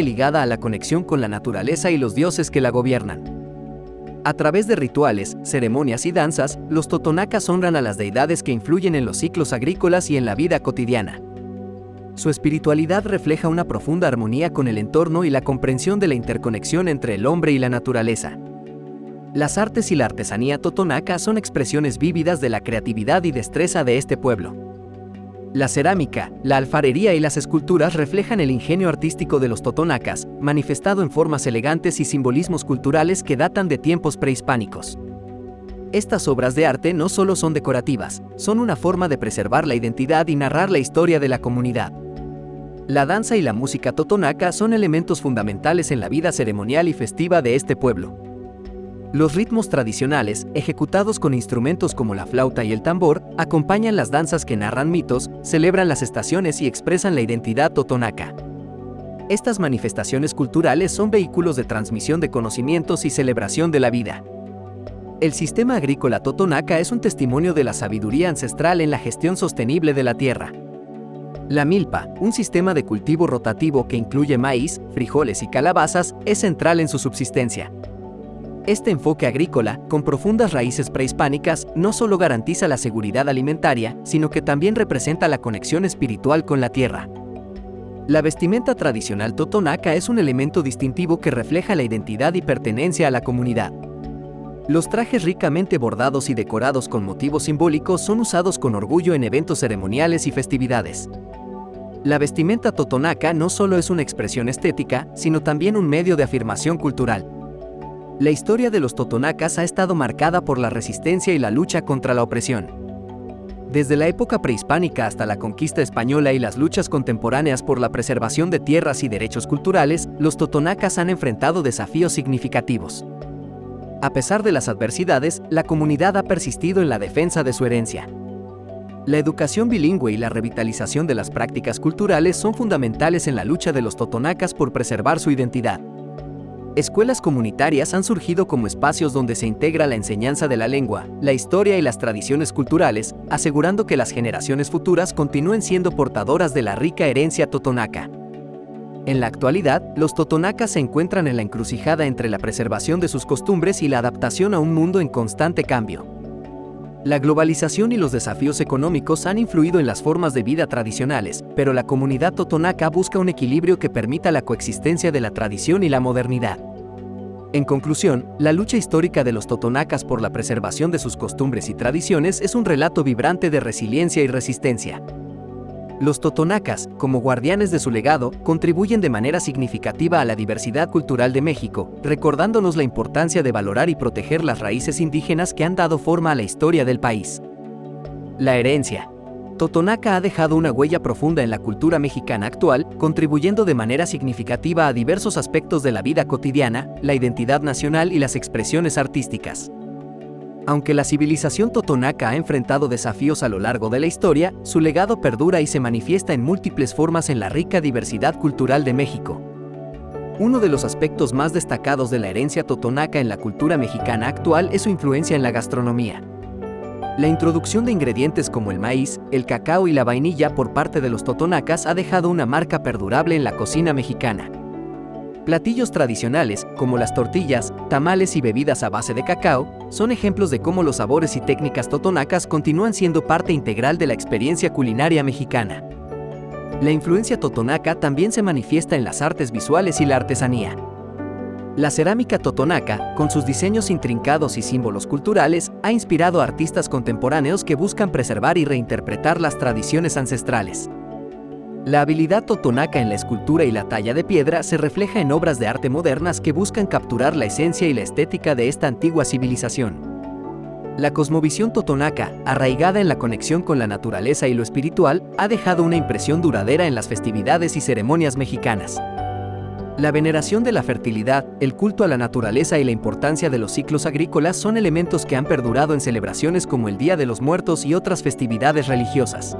ligada a la conexión con la naturaleza y los dioses que la gobiernan. A través de rituales, ceremonias y danzas, los totonacas honran a las deidades que influyen en los ciclos agrícolas y en la vida cotidiana. Su espiritualidad refleja una profunda armonía con el entorno y la comprensión de la interconexión entre el hombre y la naturaleza. Las artes y la artesanía totonaca son expresiones vívidas de la creatividad y destreza de este pueblo. La cerámica, la alfarería y las esculturas reflejan el ingenio artístico de los totonacas, manifestado en formas elegantes y simbolismos culturales que datan de tiempos prehispánicos. Estas obras de arte no solo son decorativas, son una forma de preservar la identidad y narrar la historia de la comunidad. La danza y la música totonaca son elementos fundamentales en la vida ceremonial y festiva de este pueblo. Los ritmos tradicionales, ejecutados con instrumentos como la flauta y el tambor, acompañan las danzas que narran mitos, celebran las estaciones y expresan la identidad totonaca. Estas manifestaciones culturales son vehículos de transmisión de conocimientos y celebración de la vida. El sistema agrícola totonaca es un testimonio de la sabiduría ancestral en la gestión sostenible de la tierra. La milpa, un sistema de cultivo rotativo que incluye maíz, frijoles y calabazas, es central en su subsistencia. Este enfoque agrícola, con profundas raíces prehispánicas, no solo garantiza la seguridad alimentaria, sino que también representa la conexión espiritual con la tierra. La vestimenta tradicional totonaca es un elemento distintivo que refleja la identidad y pertenencia a la comunidad. Los trajes ricamente bordados y decorados con motivos simbólicos son usados con orgullo en eventos ceremoniales y festividades. La vestimenta totonaca no solo es una expresión estética, sino también un medio de afirmación cultural. La historia de los totonacas ha estado marcada por la resistencia y la lucha contra la opresión. Desde la época prehispánica hasta la conquista española y las luchas contemporáneas por la preservación de tierras y derechos culturales, los totonacas han enfrentado desafíos significativos. A pesar de las adversidades, la comunidad ha persistido en la defensa de su herencia. La educación bilingüe y la revitalización de las prácticas culturales son fundamentales en la lucha de los totonacas por preservar su identidad. Escuelas comunitarias han surgido como espacios donde se integra la enseñanza de la lengua, la historia y las tradiciones culturales, asegurando que las generaciones futuras continúen siendo portadoras de la rica herencia totonaca. En la actualidad, los totonacas se encuentran en la encrucijada entre la preservación de sus costumbres y la adaptación a un mundo en constante cambio. La globalización y los desafíos económicos han influido en las formas de vida tradicionales, pero la comunidad totonaca busca un equilibrio que permita la coexistencia de la tradición y la modernidad. En conclusión, la lucha histórica de los totonacas por la preservación de sus costumbres y tradiciones es un relato vibrante de resiliencia y resistencia. Los totonacas, como guardianes de su legado, contribuyen de manera significativa a la diversidad cultural de México, recordándonos la importancia de valorar y proteger las raíces indígenas que han dado forma a la historia del país. La herencia totonaca ha dejado una huella profunda en la cultura mexicana actual, contribuyendo de manera significativa a diversos aspectos de la vida cotidiana, la identidad nacional y las expresiones artísticas. Aunque la civilización totonaca ha enfrentado desafíos a lo largo de la historia, su legado perdura y se manifiesta en múltiples formas en la rica diversidad cultural de México. Uno de los aspectos más destacados de la herencia totonaca en la cultura mexicana actual es su influencia en la gastronomía. La introducción de ingredientes como el maíz, el cacao y la vainilla por parte de los totonacas ha dejado una marca perdurable en la cocina mexicana. Platillos tradicionales, como las tortillas, tamales y bebidas a base de cacao, son ejemplos de cómo los sabores y técnicas totonacas continúan siendo parte integral de la experiencia culinaria mexicana. La influencia totonaca también se manifiesta en las artes visuales y la artesanía. La cerámica totonaca, con sus diseños intrincados y símbolos culturales, ha inspirado a artistas contemporáneos que buscan preservar y reinterpretar las tradiciones ancestrales. La habilidad totonaca en la escultura y la talla de piedra se refleja en obras de arte modernas que buscan capturar la esencia y la estética de esta antigua civilización. La cosmovisión totonaca, arraigada en la conexión con la naturaleza y lo espiritual, ha dejado una impresión duradera en las festividades y ceremonias mexicanas. La veneración de la fertilidad, el culto a la naturaleza y la importancia de los ciclos agrícolas son elementos que han perdurado en celebraciones como el Día de los Muertos y otras festividades religiosas.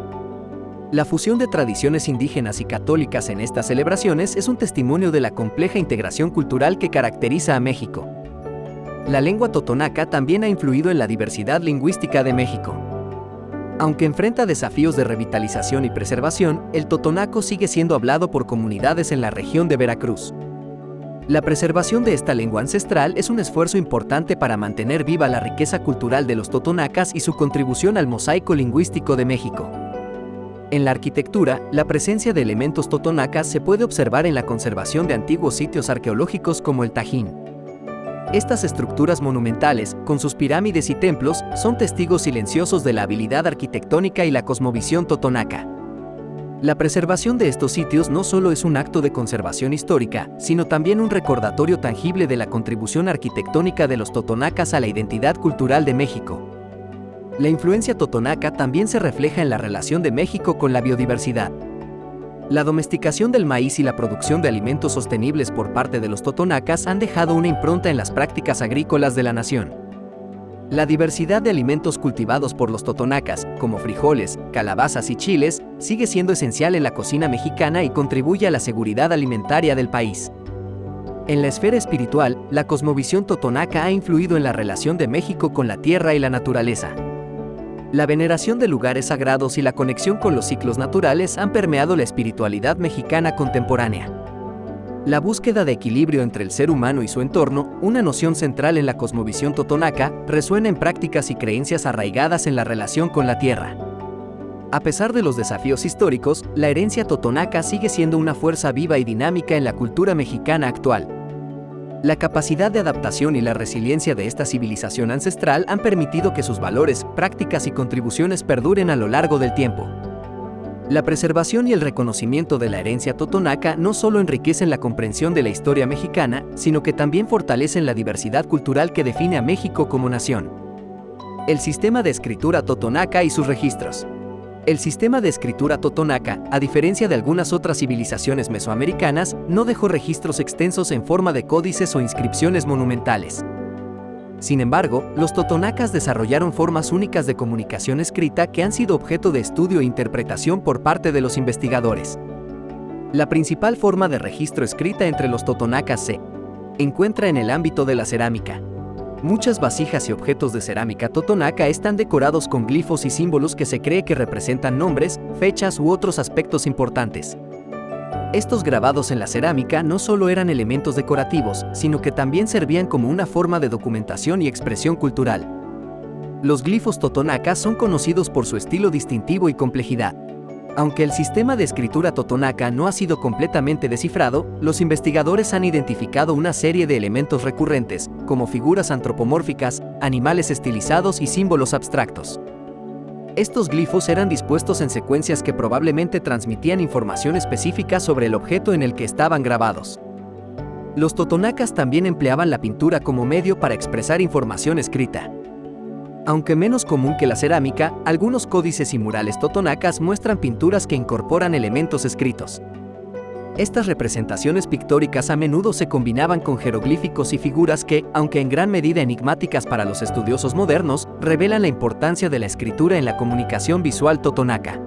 La fusión de tradiciones indígenas y católicas en estas celebraciones es un testimonio de la compleja integración cultural que caracteriza a México. La lengua totonaca también ha influido en la diversidad lingüística de México. Aunque enfrenta desafíos de revitalización y preservación, el totonaco sigue siendo hablado por comunidades en la región de Veracruz. La preservación de esta lengua ancestral es un esfuerzo importante para mantener viva la riqueza cultural de los totonacas y su contribución al mosaico lingüístico de México. En la arquitectura, la presencia de elementos totonacas se puede observar en la conservación de antiguos sitios arqueológicos como el Tajín. Estas estructuras monumentales, con sus pirámides y templos, son testigos silenciosos de la habilidad arquitectónica y la cosmovisión totonaca. La preservación de estos sitios no solo es un acto de conservación histórica, sino también un recordatorio tangible de la contribución arquitectónica de los totonacas a la identidad cultural de México. La influencia totonaca también se refleja en la relación de México con la biodiversidad. La domesticación del maíz y la producción de alimentos sostenibles por parte de los totonacas han dejado una impronta en las prácticas agrícolas de la nación. La diversidad de alimentos cultivados por los totonacas, como frijoles, calabazas y chiles, sigue siendo esencial en la cocina mexicana y contribuye a la seguridad alimentaria del país. En la esfera espiritual, la cosmovisión totonaca ha influido en la relación de México con la tierra y la naturaleza. La veneración de lugares sagrados y la conexión con los ciclos naturales han permeado la espiritualidad mexicana contemporánea. La búsqueda de equilibrio entre el ser humano y su entorno, una noción central en la cosmovisión totonaca, resuena en prácticas y creencias arraigadas en la relación con la tierra. A pesar de los desafíos históricos, la herencia totonaca sigue siendo una fuerza viva y dinámica en la cultura mexicana actual. La capacidad de adaptación y la resiliencia de esta civilización ancestral han permitido que sus valores, prácticas y contribuciones perduren a lo largo del tiempo. La preservación y el reconocimiento de la herencia totonaca no solo enriquecen la comprensión de la historia mexicana, sino que también fortalecen la diversidad cultural que define a México como nación. El sistema de escritura totonaca y sus registros. El sistema de escritura totonaca, a diferencia de algunas otras civilizaciones mesoamericanas, no dejó registros extensos en forma de códices o inscripciones monumentales. Sin embargo, los totonacas desarrollaron formas únicas de comunicación escrita que han sido objeto de estudio e interpretación por parte de los investigadores. La principal forma de registro escrita entre los totonacas se encuentra en el ámbito de la cerámica. Muchas vasijas y objetos de cerámica totonaca están decorados con glifos y símbolos que se cree que representan nombres, fechas u otros aspectos importantes. Estos grabados en la cerámica no solo eran elementos decorativos, sino que también servían como una forma de documentación y expresión cultural. Los glifos totonacas son conocidos por su estilo distintivo y complejidad. Aunque el sistema de escritura totonaca no ha sido completamente descifrado, los investigadores han identificado una serie de elementos recurrentes, como figuras antropomórficas, animales estilizados y símbolos abstractos. Estos glifos eran dispuestos en secuencias que probablemente transmitían información específica sobre el objeto en el que estaban grabados. Los totonacas también empleaban la pintura como medio para expresar información escrita. Aunque menos común que la cerámica, algunos códices y murales totonacas muestran pinturas que incorporan elementos escritos. Estas representaciones pictóricas a menudo se combinaban con jeroglíficos y figuras que, aunque en gran medida enigmáticas para los estudiosos modernos, revelan la importancia de la escritura en la comunicación visual totonaca.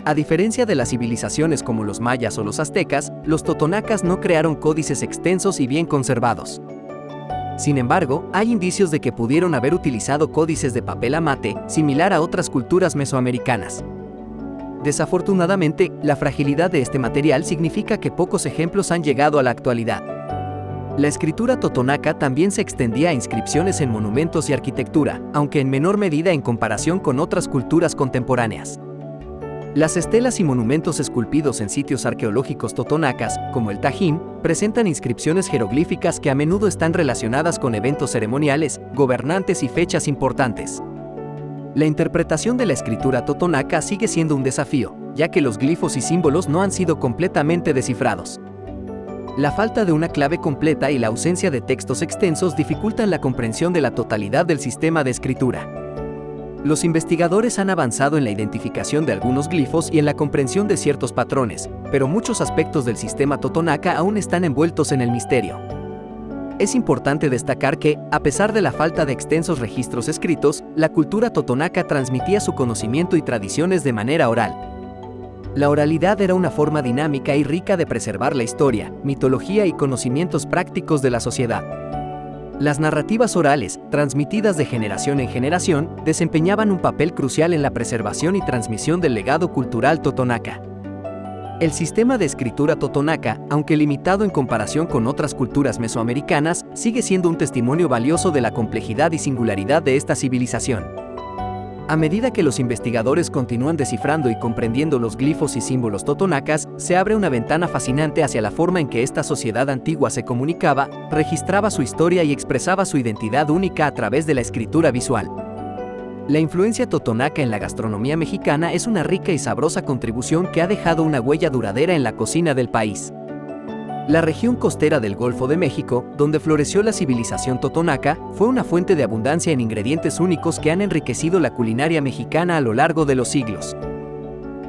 A diferencia de las civilizaciones como los mayas o los aztecas, los totonacas no crearon códices extensos y bien conservados. Sin embargo, hay indicios de que pudieron haber utilizado códices de papel amate, similar a otras culturas mesoamericanas. Desafortunadamente, la fragilidad de este material significa que pocos ejemplos han llegado a la actualidad. La escritura totonaca también se extendía a inscripciones en monumentos y arquitectura, aunque en menor medida en comparación con otras culturas contemporáneas. Las estelas y monumentos esculpidos en sitios arqueológicos totonacas, como el Tajín, presentan inscripciones jeroglíficas que a menudo están relacionadas con eventos ceremoniales, gobernantes y fechas importantes. La interpretación de la escritura totonaca sigue siendo un desafío, ya que los glifos y símbolos no han sido completamente descifrados. La falta de una clave completa y la ausencia de textos extensos dificultan la comprensión de la totalidad del sistema de escritura. Los investigadores han avanzado en la identificación de algunos glifos y en la comprensión de ciertos patrones, pero muchos aspectos del sistema totonaca aún están envueltos en el misterio. Es importante destacar que, a pesar de la falta de extensos registros escritos, la cultura totonaca transmitía su conocimiento y tradiciones de manera oral. La oralidad era una forma dinámica y rica de preservar la historia, mitología y conocimientos prácticos de la sociedad. Las narrativas orales, transmitidas de generación en generación, desempeñaban un papel crucial en la preservación y transmisión del legado cultural totonaca. El sistema de escritura totonaca, aunque limitado en comparación con otras culturas mesoamericanas, sigue siendo un testimonio valioso de la complejidad y singularidad de esta civilización. A medida que los investigadores continúan descifrando y comprendiendo los glifos y símbolos totonacas, se abre una ventana fascinante hacia la forma en que esta sociedad antigua se comunicaba, registraba su historia y expresaba su identidad única a través de la escritura visual. La influencia totonaca en la gastronomía mexicana es una rica y sabrosa contribución que ha dejado una huella duradera en la cocina del país. La región costera del Golfo de México, donde floreció la civilización totonaca, fue una fuente de abundancia en ingredientes únicos que han enriquecido la culinaria mexicana a lo largo de los siglos.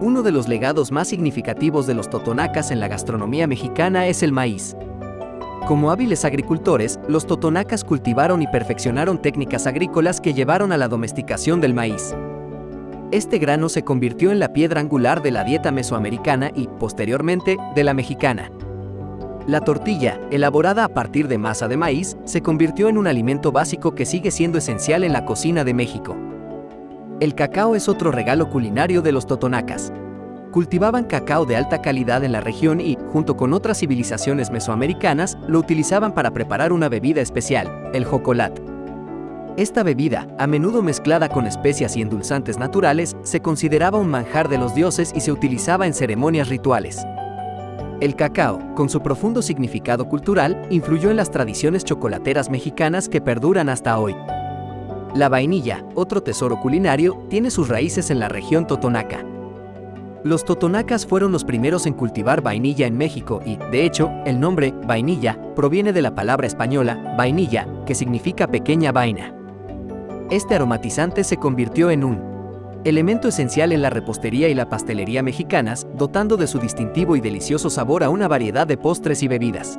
Uno de los legados más significativos de los totonacas en la gastronomía mexicana es el maíz. Como hábiles agricultores, los totonacas cultivaron y perfeccionaron técnicas agrícolas que llevaron a la domesticación del maíz. Este grano se convirtió en la piedra angular de la dieta mesoamericana y, posteriormente, de la mexicana. La tortilla, elaborada a partir de masa de maíz, se convirtió en un alimento básico que sigue siendo esencial en la cocina de México. El cacao es otro regalo culinario de los totonacas. Cultivaban cacao de alta calidad en la región y, junto con otras civilizaciones mesoamericanas, lo utilizaban para preparar una bebida especial, el jocolat. Esta bebida, a menudo mezclada con especias y endulzantes naturales, se consideraba un manjar de los dioses y se utilizaba en ceremonias rituales. El cacao, con su profundo significado cultural, influyó en las tradiciones chocolateras mexicanas que perduran hasta hoy. La vainilla, otro tesoro culinario, tiene sus raíces en la región totonaca. Los totonacas fueron los primeros en cultivar vainilla en México y, de hecho, el nombre vainilla proviene de la palabra española vainilla, que significa pequeña vaina. Este aromatizante se convirtió en un elemento esencial en la repostería y la pastelería mexicanas, dotando de su distintivo y delicioso sabor a una variedad de postres y bebidas.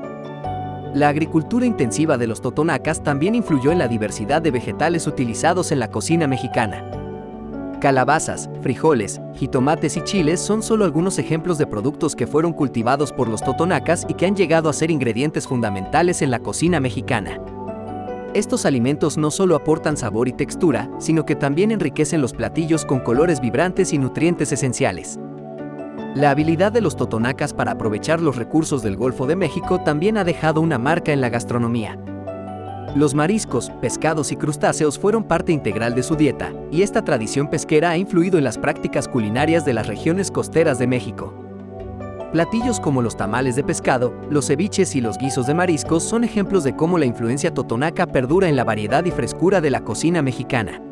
La agricultura intensiva de los totonacas también influyó en la diversidad de vegetales utilizados en la cocina mexicana. Calabazas, frijoles, jitomates y chiles son solo algunos ejemplos de productos que fueron cultivados por los totonacas y que han llegado a ser ingredientes fundamentales en la cocina mexicana. Estos alimentos no solo aportan sabor y textura, sino que también enriquecen los platillos con colores vibrantes y nutrientes esenciales. La habilidad de los totonacas para aprovechar los recursos del Golfo de México también ha dejado una marca en la gastronomía. Los mariscos, pescados y crustáceos fueron parte integral de su dieta, y esta tradición pesquera ha influido en las prácticas culinarias de las regiones costeras de México. Platillos como los tamales de pescado, los ceviches y los guisos de mariscos son ejemplos de cómo la influencia totonaca perdura en la variedad y frescura de la cocina mexicana.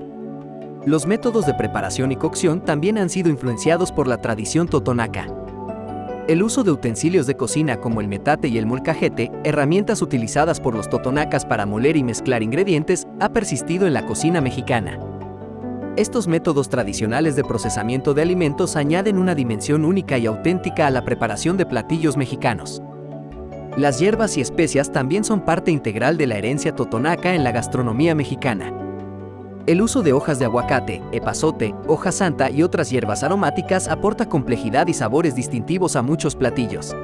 Los métodos de preparación y cocción también han sido influenciados por la tradición totonaca. El uso de utensilios de cocina como el metate y el molcajete, herramientas utilizadas por los totonacas para moler y mezclar ingredientes, ha persistido en la cocina mexicana. Estos métodos tradicionales de procesamiento de alimentos añaden una dimensión única y auténtica a la preparación de platillos mexicanos. Las hierbas y especias también son parte integral de la herencia totonaca en la gastronomía mexicana. El uso de hojas de aguacate, epazote, hoja santa y otras hierbas aromáticas aporta complejidad y sabores distintivos a muchos platillos.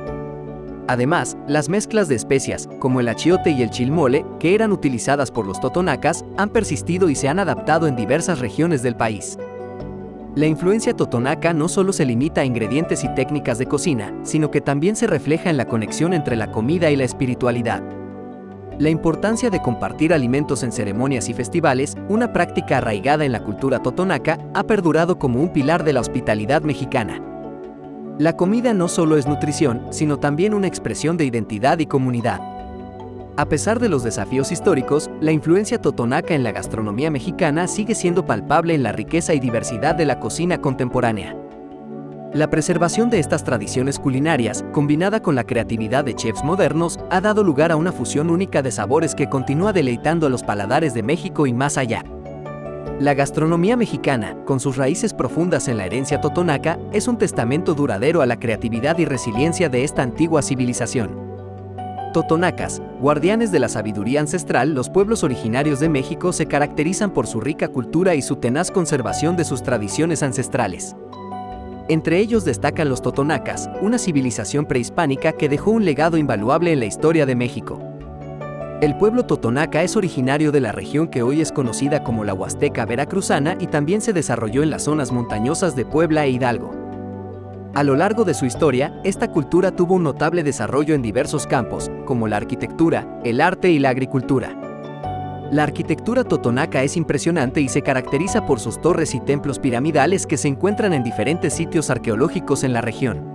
Además, las mezclas de especias, como el achiote y el chilmole, que eran utilizadas por los totonacas, han persistido y se han adaptado en diversas regiones del país. La influencia totonaca no solo se limita a ingredientes y técnicas de cocina, sino que también se refleja en la conexión entre la comida y la espiritualidad. La importancia de compartir alimentos en ceremonias y festivales, una práctica arraigada en la cultura totonaca, ha perdurado como un pilar de la hospitalidad mexicana. La comida no solo es nutrición, sino también una expresión de identidad y comunidad. A pesar de los desafíos históricos, la influencia totonaca en la gastronomía mexicana sigue siendo palpable en la riqueza y diversidad de la cocina contemporánea. La preservación de estas tradiciones culinarias, combinada con la creatividad de chefs modernos, ha dado lugar a una fusión única de sabores que continúa deleitando a los paladares de México y más allá. La gastronomía mexicana, con sus raíces profundas en la herencia totonaca, es un testamento duradero a la creatividad y resiliencia de esta antigua civilización. Totonacas, guardianes de la sabiduría ancestral, los pueblos originarios de México se caracterizan por su rica cultura y su tenaz conservación de sus tradiciones ancestrales. Entre ellos destacan los totonacas, una civilización prehispánica que dejó un legado invaluable en la historia de México. El pueblo totonaca es originario de la región que hoy es conocida como la Huasteca Veracruzana y también se desarrolló en las zonas montañosas de Puebla e Hidalgo. A lo largo de su historia, esta cultura tuvo un notable desarrollo en diversos campos, como la arquitectura, el arte y la agricultura. La arquitectura totonaca es impresionante y se caracteriza por sus torres y templos piramidales que se encuentran en diferentes sitios arqueológicos en la región.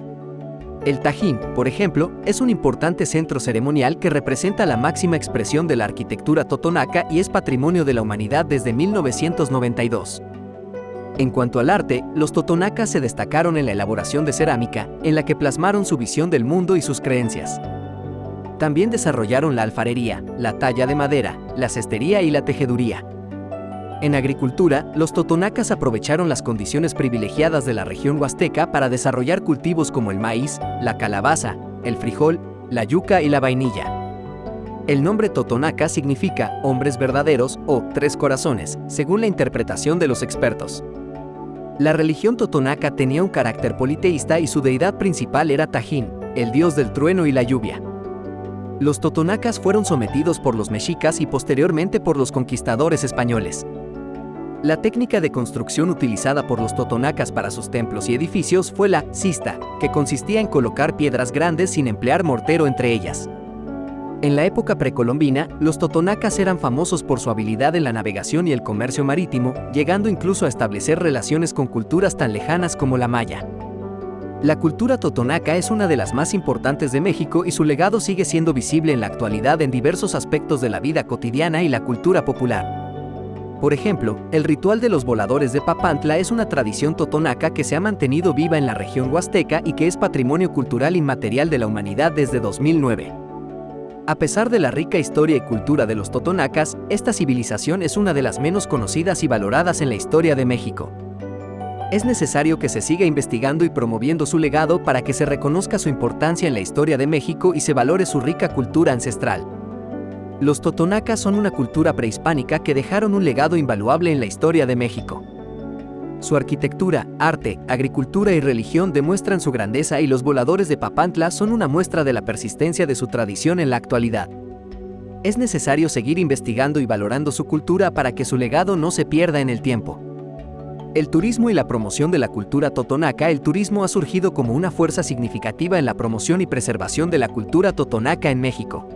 El Tajín, por ejemplo, es un importante centro ceremonial que representa la máxima expresión de la arquitectura totonaca y es patrimonio de la humanidad desde 1992. En cuanto al arte, los totonacas se destacaron en la elaboración de cerámica, en la que plasmaron su visión del mundo y sus creencias. También desarrollaron la alfarería, la talla de madera, la cestería y la tejeduría. En agricultura, los totonacas aprovecharon las condiciones privilegiadas de la región huasteca para desarrollar cultivos como el maíz, la calabaza, el frijol, la yuca y la vainilla. El nombre totonaca significa hombres verdaderos o tres corazones, según la interpretación de los expertos. La religión totonaca tenía un carácter politeísta y su deidad principal era Tajín, el dios del trueno y la lluvia. Los totonacas fueron sometidos por los mexicas y posteriormente por los conquistadores españoles. La técnica de construcción utilizada por los totonacas para sus templos y edificios fue la cista, que consistía en colocar piedras grandes sin emplear mortero entre ellas. En la época precolombina, los totonacas eran famosos por su habilidad en la navegación y el comercio marítimo, llegando incluso a establecer relaciones con culturas tan lejanas como la maya. La cultura totonaca es una de las más importantes de México y su legado sigue siendo visible en la actualidad en diversos aspectos de la vida cotidiana y la cultura popular. Por ejemplo, el ritual de los voladores de Papantla es una tradición totonaca que se ha mantenido viva en la región huasteca y que es patrimonio cultural inmaterial de la humanidad desde 2009. A pesar de la rica historia y cultura de los totonacas, esta civilización es una de las menos conocidas y valoradas en la historia de México. Es necesario que se siga investigando y promoviendo su legado para que se reconozca su importancia en la historia de México y se valore su rica cultura ancestral. Los totonacas son una cultura prehispánica que dejaron un legado invaluable en la historia de México. Su arquitectura, arte, agricultura y religión demuestran su grandeza y los voladores de Papantla son una muestra de la persistencia de su tradición en la actualidad. Es necesario seguir investigando y valorando su cultura para que su legado no se pierda en el tiempo. El turismo y la promoción de la cultura totonaca. El turismo ha surgido como una fuerza significativa en la promoción y preservación de la cultura totonaca en México.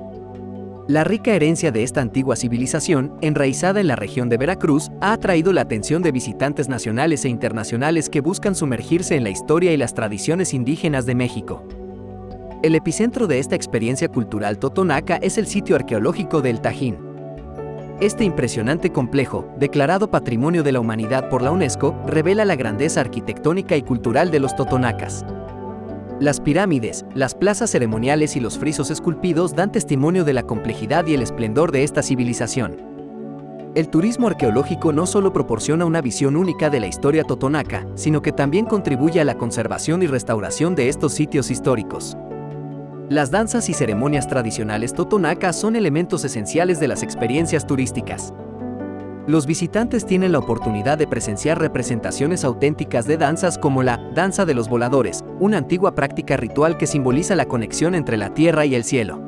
La rica herencia de esta antigua civilización, enraizada en la región de Veracruz, ha atraído la atención de visitantes nacionales e internacionales que buscan sumergirse en la historia y las tradiciones indígenas de México. El epicentro de esta experiencia cultural totonaca es el sitio arqueológico del Tajín. Este impresionante complejo, declarado Patrimonio de la Humanidad por la UNESCO, revela la grandeza arquitectónica y cultural de los totonacas. Las pirámides, las plazas ceremoniales y los frisos esculpidos dan testimonio de la complejidad y el esplendor de esta civilización. El turismo arqueológico no solo proporciona una visión única de la historia totonaca, sino que también contribuye a la conservación y restauración de estos sitios históricos. Las danzas y ceremonias tradicionales totonacas son elementos esenciales de las experiencias turísticas. Los visitantes tienen la oportunidad de presenciar representaciones auténticas de danzas como la danza de los voladores, una antigua práctica ritual que simboliza la conexión entre la tierra y el cielo.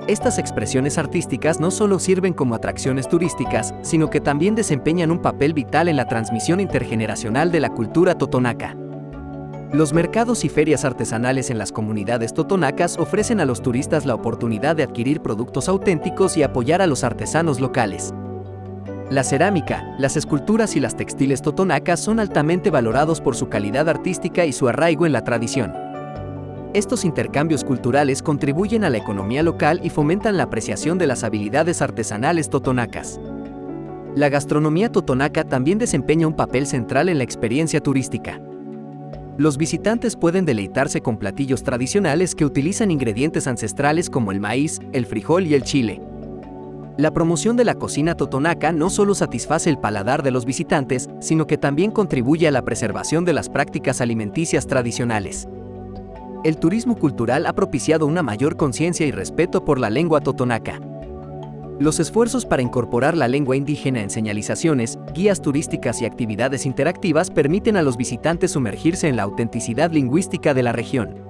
Estas expresiones artísticas no solo sirven como atracciones turísticas, sino que también desempeñan un papel vital en la transmisión intergeneracional de la cultura totonaca. Los mercados y ferias artesanales en las comunidades totonacas ofrecen a los turistas la oportunidad de adquirir productos auténticos y apoyar a los artesanos locales. La cerámica, las esculturas y las textiles totonacas son altamente valorados por su calidad artística y su arraigo en la tradición. Estos intercambios culturales contribuyen a la economía local y fomentan la apreciación de las habilidades artesanales totonacas. La gastronomía totonaca también desempeña un papel central en la experiencia turística. Los visitantes pueden deleitarse con platillos tradicionales que utilizan ingredientes ancestrales como el maíz, el frijol y el chile. La promoción de la cocina totonaca no solo satisface el paladar de los visitantes, sino que también contribuye a la preservación de las prácticas alimenticias tradicionales. El turismo cultural ha propiciado una mayor conciencia y respeto por la lengua totonaca. Los esfuerzos para incorporar la lengua indígena en señalizaciones, guías turísticas y actividades interactivas permiten a los visitantes sumergirse en la autenticidad lingüística de la región.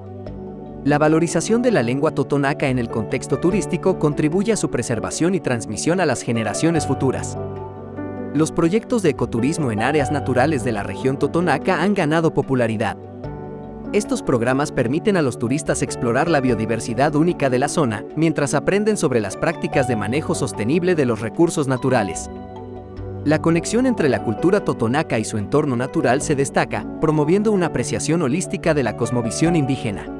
La valorización de la lengua totonaca en el contexto turístico contribuye a su preservación y transmisión a las generaciones futuras. Los proyectos de ecoturismo en áreas naturales de la región totonaca han ganado popularidad. Estos programas permiten a los turistas explorar la biodiversidad única de la zona, mientras aprenden sobre las prácticas de manejo sostenible de los recursos naturales. La conexión entre la cultura totonaca y su entorno natural se destaca, promoviendo una apreciación holística de la cosmovisión indígena.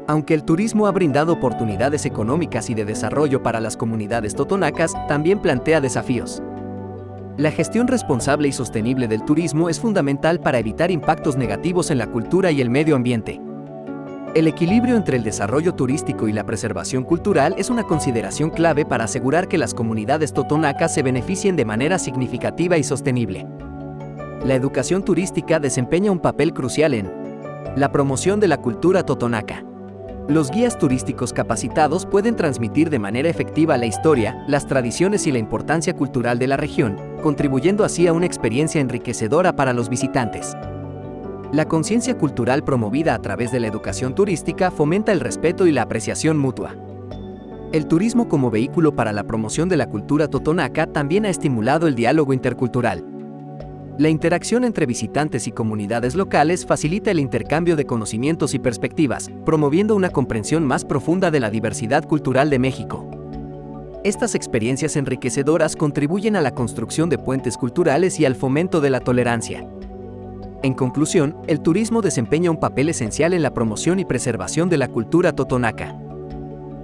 Aunque el turismo ha brindado oportunidades económicas y de desarrollo para las comunidades totonacas, también plantea desafíos. La gestión responsable y sostenible del turismo es fundamental para evitar impactos negativos en la cultura y el medio ambiente. El equilibrio entre el desarrollo turístico y la preservación cultural es una consideración clave para asegurar que las comunidades totonacas se beneficien de manera significativa y sostenible. La educación turística desempeña un papel crucial en la promoción de la cultura totonaca. Los guías turísticos capacitados pueden transmitir de manera efectiva la historia, las tradiciones y la importancia cultural de la región, contribuyendo así a una experiencia enriquecedora para los visitantes. La conciencia cultural promovida a través de la educación turística fomenta el respeto y la apreciación mutua. El turismo como vehículo para la promoción de la cultura totonaca también ha estimulado el diálogo intercultural. La interacción entre visitantes y comunidades locales facilita el intercambio de conocimientos y perspectivas, promoviendo una comprensión más profunda de la diversidad cultural de México. Estas experiencias enriquecedoras contribuyen a la construcción de puentes culturales y al fomento de la tolerancia. En conclusión, el turismo desempeña un papel esencial en la promoción y preservación de la cultura totonaca.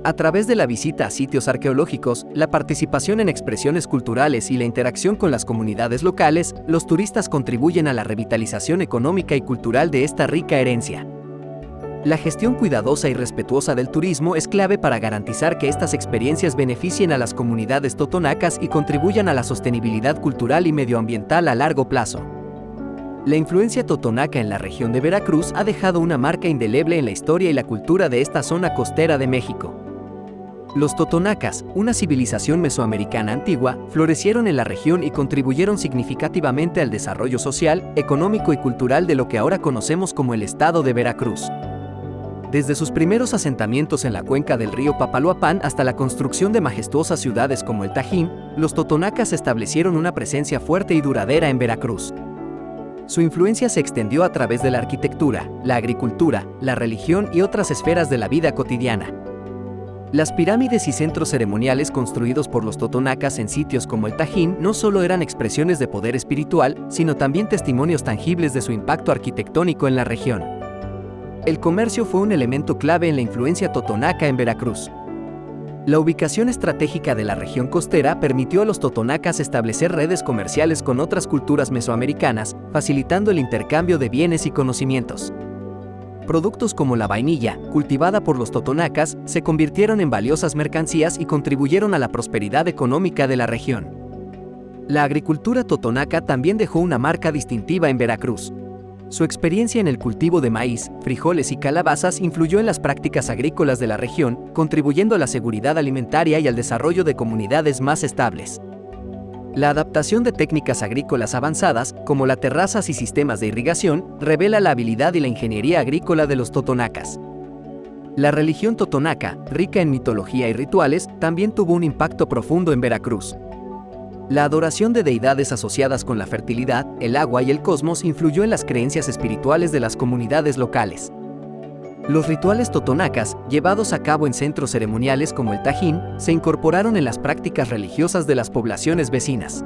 A través de la visita a sitios arqueológicos, la participación en expresiones culturales y la interacción con las comunidades locales, los turistas contribuyen a la revitalización económica y cultural de esta rica herencia. La gestión cuidadosa y respetuosa del turismo es clave para garantizar que estas experiencias beneficien a las comunidades totonacas y contribuyan a la sostenibilidad cultural y medioambiental a largo plazo. La influencia totonaca en la región de Veracruz ha dejado una marca indeleble en la historia y la cultura de esta zona costera de México. Los totonacas, una civilización mesoamericana antigua, florecieron en la región y contribuyeron significativamente al desarrollo social, económico y cultural de lo que ahora conocemos como el estado de Veracruz. Desde sus primeros asentamientos en la cuenca del río Papaloapán hasta la construcción de majestuosas ciudades como el Tajín, los totonacas establecieron una presencia fuerte y duradera en Veracruz. Su influencia se extendió a través de la arquitectura, la agricultura, la religión y otras esferas de la vida cotidiana. Las pirámides y centros ceremoniales construidos por los totonacas en sitios como el Tajín no solo eran expresiones de poder espiritual, sino también testimonios tangibles de su impacto arquitectónico en la región. El comercio fue un elemento clave en la influencia totonaca en Veracruz. La ubicación estratégica de la región costera permitió a los totonacas establecer redes comerciales con otras culturas mesoamericanas, facilitando el intercambio de bienes y conocimientos. Productos como la vainilla, cultivada por los totonacas, se convirtieron en valiosas mercancías y contribuyeron a la prosperidad económica de la región. La agricultura totonaca también dejó una marca distintiva en Veracruz. Su experiencia en el cultivo de maíz, frijoles y calabazas influyó en las prácticas agrícolas de la región, contribuyendo a la seguridad alimentaria y al desarrollo de comunidades más estables. La adaptación de técnicas agrícolas avanzadas, como las terrazas y sistemas de irrigación, revela la habilidad y la ingeniería agrícola de los totonacas. La religión totonaca, rica en mitología y rituales, también tuvo un impacto profundo en Veracruz. La adoración de deidades asociadas con la fertilidad, el agua y el cosmos influyó en las creencias espirituales de las comunidades locales. Los rituales totonacas, llevados a cabo en centros ceremoniales como el Tajín, se incorporaron en las prácticas religiosas de las poblaciones vecinas.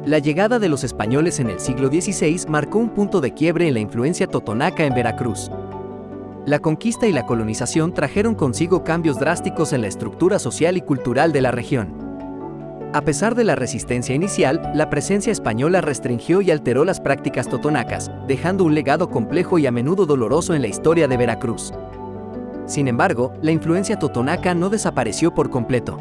La llegada de los españoles en el siglo XVI marcó un punto de quiebre en la influencia totonaca en Veracruz. La conquista y la colonización trajeron consigo cambios drásticos en la estructura social y cultural de la región. A pesar de la resistencia inicial, la presencia española restringió y alteró las prácticas totonacas, dejando un legado complejo y a menudo doloroso en la historia de Veracruz. Sin embargo, la influencia totonaca no desapareció por completo.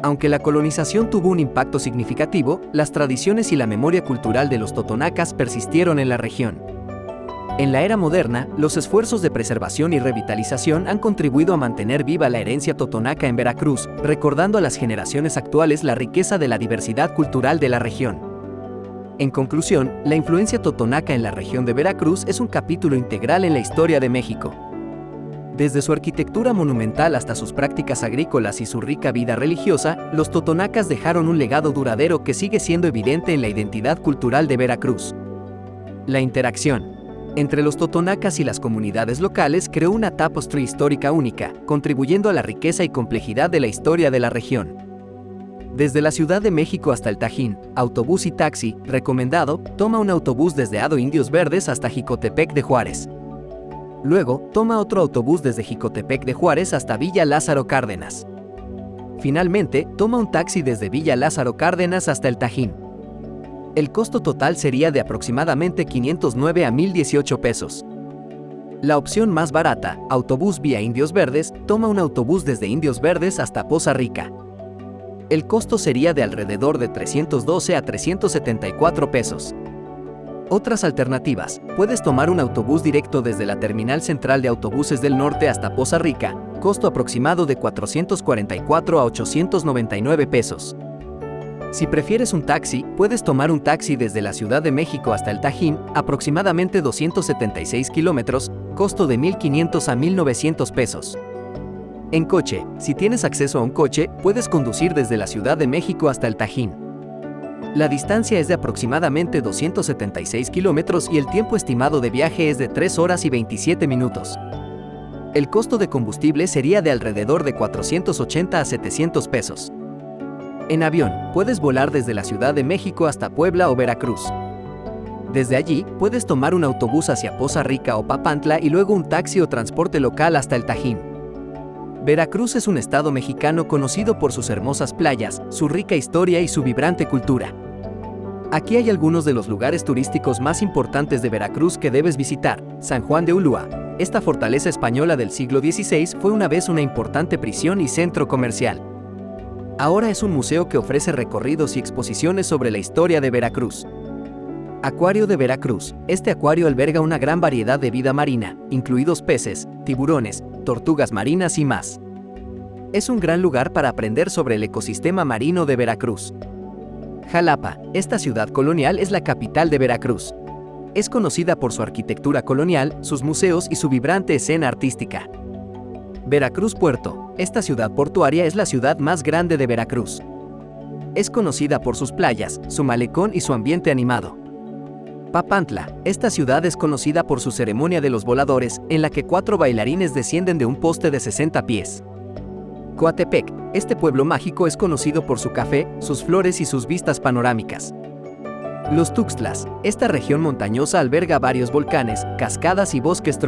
Aunque la colonización tuvo un impacto significativo, las tradiciones y la memoria cultural de los totonacas persistieron en la región. En la era moderna, los esfuerzos de preservación y revitalización han contribuido a mantener viva la herencia totonaca en Veracruz, recordando a las generaciones actuales la riqueza de la diversidad cultural de la región. En conclusión, la influencia totonaca en la región de Veracruz es un capítulo integral en la historia de México. Desde su arquitectura monumental hasta sus prácticas agrícolas y su rica vida religiosa, los totonacas dejaron un legado duradero que sigue siendo evidente en la identidad cultural de Veracruz. La interacción entre los totonacas y las comunidades locales creó una tapestry histórica única, contribuyendo a la riqueza y complejidad de la historia de la región. Desde la Ciudad de México hasta el Tajín, autobús y taxi, recomendado, toma un autobús desde Ado Indios Verdes hasta Jicotepec de Juárez. Luego, toma otro autobús desde Jicotepec de Juárez hasta Villa Lázaro Cárdenas. Finalmente, toma un taxi desde Villa Lázaro Cárdenas hasta el Tajín. El costo total sería de aproximadamente 509 a 1,018 pesos. La opción más barata, autobús vía Indios Verdes, toma un autobús desde Indios Verdes hasta Poza Rica. El costo sería de alrededor de 312 a 374 pesos. Otras alternativas, puedes tomar un autobús directo desde la Terminal Central de Autobuses del Norte hasta Poza Rica, costo aproximado de 444 a 899 pesos. Si prefieres un taxi, puedes tomar un taxi desde la Ciudad de México hasta el Tajín, aproximadamente 276 kilómetros, costo de 1,500 a 1,900 pesos. En coche, si tienes acceso a un coche, puedes conducir desde la Ciudad de México hasta el Tajín. La distancia es de aproximadamente 276 kilómetros y el tiempo estimado de viaje es de 3 horas y 27 minutos. El costo de combustible sería de alrededor de 480 a 700 pesos. En avión, puedes volar desde la Ciudad de México hasta Puebla o Veracruz. Desde allí, puedes tomar un autobús hacia Poza Rica o Papantla y luego un taxi o transporte local hasta el Tajín. Veracruz es un estado mexicano conocido por sus hermosas playas, su rica historia y su vibrante cultura. Aquí hay algunos de los lugares turísticos más importantes de Veracruz que debes visitar. San Juan de Ulúa. Esta fortaleza española del siglo XVI fue una vez una importante prisión y centro comercial. Ahora es un museo que ofrece recorridos y exposiciones sobre la historia de Veracruz. Acuario de Veracruz. Este acuario alberga una gran variedad de vida marina, incluidos peces, tiburones, tortugas marinas y más. Es un gran lugar para aprender sobre el ecosistema marino de Veracruz. Jalapa. Esta ciudad colonial es la capital de Veracruz. Es conocida por su arquitectura colonial, sus museos y su vibrante escena artística. Veracruz Puerto. Esta ciudad portuaria es la ciudad más grande de Veracruz. Es conocida por sus playas, su malecón y su ambiente animado. Papantla. Esta ciudad es conocida por su ceremonia de los voladores, en la que 4 bailarines descienden de un poste de 60 pies. Coatepec. Este pueblo mágico es conocido por su café, sus flores y sus vistas panorámicas. Los Tuxtlas. Esta región montañosa alberga varios volcanes, cascadas y bosques tropicales.